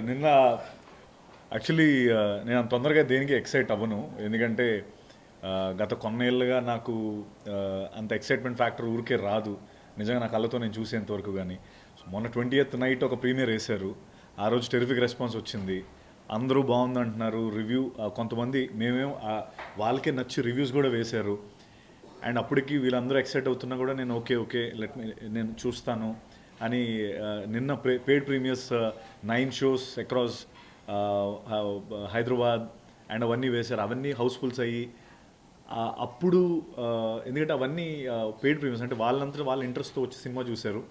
నిన్న యాక్చువల్లీ నేను అంత తొందరగా దేనికి ఎక్సైట్ అవ్వను. ఎందుకంటే గత కొన్నేళ్ళుగా నాకు అంత ఎక్సైట్మెంట్ ఫ్యాక్టర్ ఊరికే రాదు. నిజంగా నా కళ్ళతో నేను చూసేంత వరకు కానీ. మొన్న 20th నైట్ ఒక ప్రీమియర్ వేశారు. ఆ రోజు టెరిఫిక్ రెస్పాన్స్ వచ్చింది. అందరూ బాగుందంటున్నారు. రివ్యూ కొంతమంది మేమేం వాళ్ళకే నచ్చి రివ్యూస్ కూడా వేశారు. అండ్ అప్పటికి వీళ్ళందరూ ఎక్సైట్ అవుతున్నా కూడా నేను ఓకే నేను చూస్తాను అని నిన్న paid premieres 9 shows across Hyderabad and అవన్నీ వేశారు. అవన్నీ హౌస్ఫుల్స్ అయ్యి అప్పుడు ఎందుకంటే అవన్నీ పెయిడ్ ప్రీమియర్స్ అంటే వాళ్ళంతా వాళ్ళ ఇంట్రెస్ట్తో వచ్చి సినిమా చూశారు.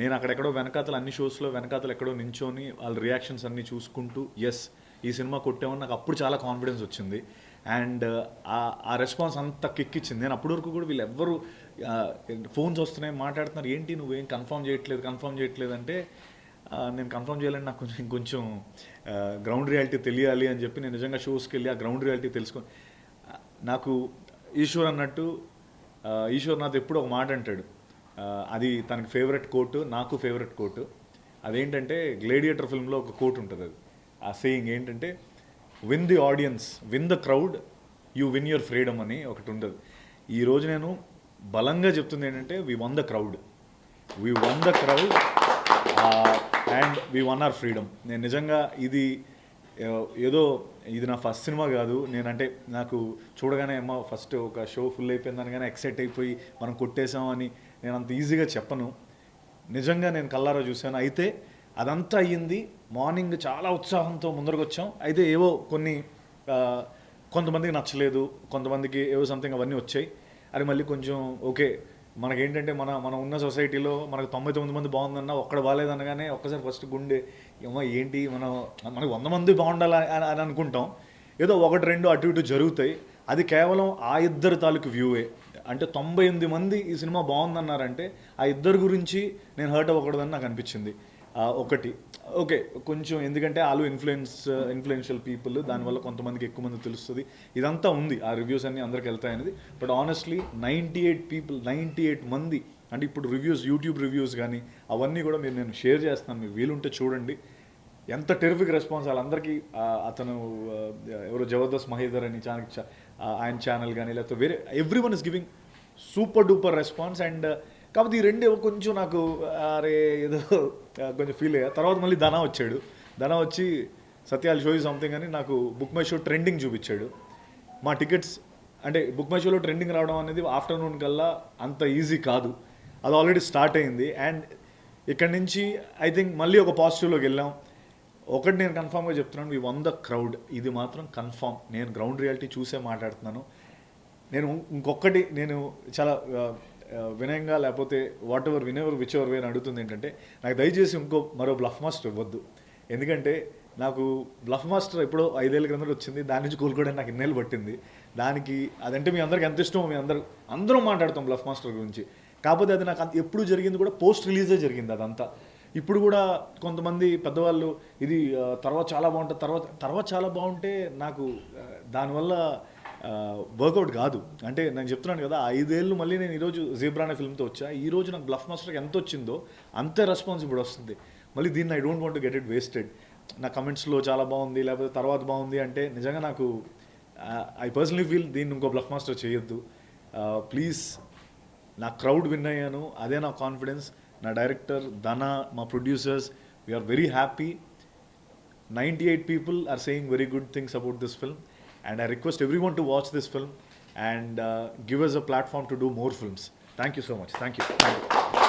నేను అక్కడెక్కడో వెనకాతలు అన్ని షోస్లో వెనకాతలు ఎక్కడో నించొని వాళ్ళ రియాక్షన్స్ అన్నీ చూసుకుంటూ ఎస్ ఈ సినిమా కొట్టామని నాకు అప్పుడు చాలా కాన్ఫిడెన్స్ వచ్చింది. అండ్ ఆ రెస్పాన్స్ అంత కిక్ ఇచ్చింది. నేను అప్పటి వరకు కూడా వీళ్ళు ఎవ్వరు ఫోన్స్ వస్తున్నాయి మాట్లాడుతున్నారు, ఏంటి నువ్వేం కన్ఫర్మ్ చేయట్లేదు అంటే నేను కన్ఫర్మ్ చేయాలని నాకు కొంచెం గ్రౌండ్ రియాలిటీ తెలియాలి అని చెప్పి నేను నిజంగా షోస్కి వెళ్ళి ఆ గ్రౌండ్ రియాలిటీ తెలుసుకొని నాకు ఈశ్వర్ అన్నట్టు ఈశ్వర్ నాతో ఎప్పుడు ఒక మాట అంటాడు, అది తనకి ఫేవరెట్ కోట్, నాకు ఫేవరెట్ కోట్. అదేంటంటే గ్లేడియేటర్ ఫిల్మ్లో ఒక కోట్ ఉంటుంది. అది ఆ సేయింగ్ ఏంటంటే win the audience, win the crowd, you win your freedom అని ఒకటి ఉంటుంది. ఈరోజు నేను బలంగా చెప్తుంది ఏంటంటే we one the crowd and we one our freedom. నేను నిజంగా ఇది నా ఫస్ట్ సినిమా కాదు. నేనంటే నాకు చూడగానే ఏమో ఫస్ట్ ఒక షో ఫుల్ అయిపోయిందని కానీ ఎక్సైట్ అయిపోయి మనం కొట్టేసామని నేను అంత ఈజీగా చెప్పను. నిజంగా నేను కల్లారా చూశాను. అయితే అదంతా అయ్యింది. మార్నింగ్ చాలా ఉత్సాహంతో ముందరకు వచ్చాం. అయితే ఏవో కొంతమందికి నచ్చలేదు, కొంతమందికి ఏవో సంథింగ్ అవన్నీ వచ్చాయి. అది మళ్ళీ కొంచెం ఓకే, మనకేంటంటే మనం ఉన్న సొసైటీలో మనకు 99 మంది బాగుందన్నా ఒక్కడ బాగాలేదనగానే ఒక్కసారి ఫస్ట్ గుండె ఏమో ఏంటి మనకు 100 మంది బాగుండాలి అని అనుకుంటాం. ఏదో 1-2 అటు ఇటు జరుగుతాయి. అది కేవలం ఆ ఇద్దరు తాలూకు వ్యూవే. అంటే 98 మంది ఈ సినిమా బాగుందన్నారంటే ఆ ఇద్దరు గురించి నేను హర్ట్ అవ్వకూడదని నాకు అనిపించింది. ఒకటి ఓకే కొంచెం, ఎందుకంటే వాళ్ళు ఇన్ఫ్లుయెన్షియల్ పీపుల్, దానివల్ల కొంతమందికి ఎక్కువ మంది తెలుస్తుంది, ఇదంతా ఉంది. ఆ రివ్యూస్ అన్నీ అందరికి వెళ్తాయనేది. బట్ ఆనెస్ట్లీ 98 మంది అంటే ఇప్పుడు రివ్యూస్, యూట్యూబ్ రివ్యూస్ కానీ అవన్నీ కూడా నేను షేర్ చేస్తాను, మీరు వీలుంటే చూడండి. ఎంత టెరిఫిక్ రెస్పాన్స్ వాళ్ళందరికీ. అతను ఎవరో జబర్దస్త్ మహేదర్ అని ఆయన ఛానల్ కానీ లేకపోతే వేరే every one is giving super duper response. And కాబట్టి ఈ రెండే కొంచెం నాకు అరే ఏదో కొంచెం ఫీల్ అయ్యా. తర్వాత మళ్ళీ ధనా వచ్చి సత్యాలు షో సంథింగ్ అని నాకు బుక్ మై షో ట్రెండింగ్ చూపించాడు. మా టికెట్స్ అంటే బుక్ మై షోలో ట్రెండింగ్ రావడం అనేది ఆఫ్టర్నూన్ కల్లా అంత ఈజీ కాదు. అది ఆల్రెడీ స్టార్ట్ అయింది. అండ్ ఇక్కడి నుంచి ఐ థింక్ మళ్ళీ ఒక పాజిటివ్లోకి వెళ్ళాం. ఒకటి నేను కన్ఫామ్గా చెప్తున్నాను, వీ వన్ ద క్రౌడ్. ఇది మాత్రం కన్ఫామ్. నేను గ్రౌండ్ రియాలిటీ చూసే మాట్లాడుతున్నాను. ఇంకొకటి నేను చాలా వినయంగా లేకపోతే విచ్ ఎవర్ వే అని అడుగుతుంది ఏంటంటే, నాకు దయచేసి మరో బ్లఫ్ మాస్టర్ ఇవ్వద్దు. ఎందుకంటే నాకు బ్లఫ్ మాస్టర్ ఎప్పుడో 5 ఏళ్ళ క్రిందట వచ్చింది. దాని నుంచి కోలుకోవడానికి నాకు ఇన్నేళ్ళు పట్టింది. దానికి అదంటే మీ అందరికి ఎంత ఇష్టమో, అందరం మాట్లాడతాం బ్లఫ్ మాస్టర్ గురించి. కాకపోతే అది నాకు ఎప్పుడు జరిగింది కూడా పోస్ట్ రిలీజే జరిగింది అదంతా. ఇప్పుడు కూడా కొంతమంది పెద్దవాళ్ళు ఇది తర్వాత చాలా బాగుంటుంది, తర్వాత చాలా బాగుంటే నాకు దానివల్ల వర్కౌట్ కాదు. అంటే నేను చెప్తున్నాను కదా, 5 ఏళ్ళు మళ్ళీ నేను ఈరోజు జీబ్రా అనే ఫిల్మ్తో వచ్చా. ఈరోజు నాకు బ్లఫ్ మాస్టర్కి ఎంత వచ్చిందో అంతే రెస్పాన్స్ ఇప్పుడు వస్తుంది. మళ్ళీ దీన్ని I don't want to get it wasted. నా కమెంట్స్లో చాలా బాగుంది లేకపోతే తర్వాత బాగుంది అంటే నిజంగా నాకు ఐ పర్సనలీ ఫీల్ దీన్ని ఇంకో బ్లఫ్ మాస్టర్ చేయొద్దు ప్లీజ్. నా క్రౌడ్ విన్ అయ్యాను, అదే నా కాన్ఫిడెన్స్. నా డైరెక్టర్ ధనా, మా producers, we are very happy. 98 people are saying very good things about this film. And I request everyone to watch this film and give us a platform to do more films. Thank you so much. Thank you.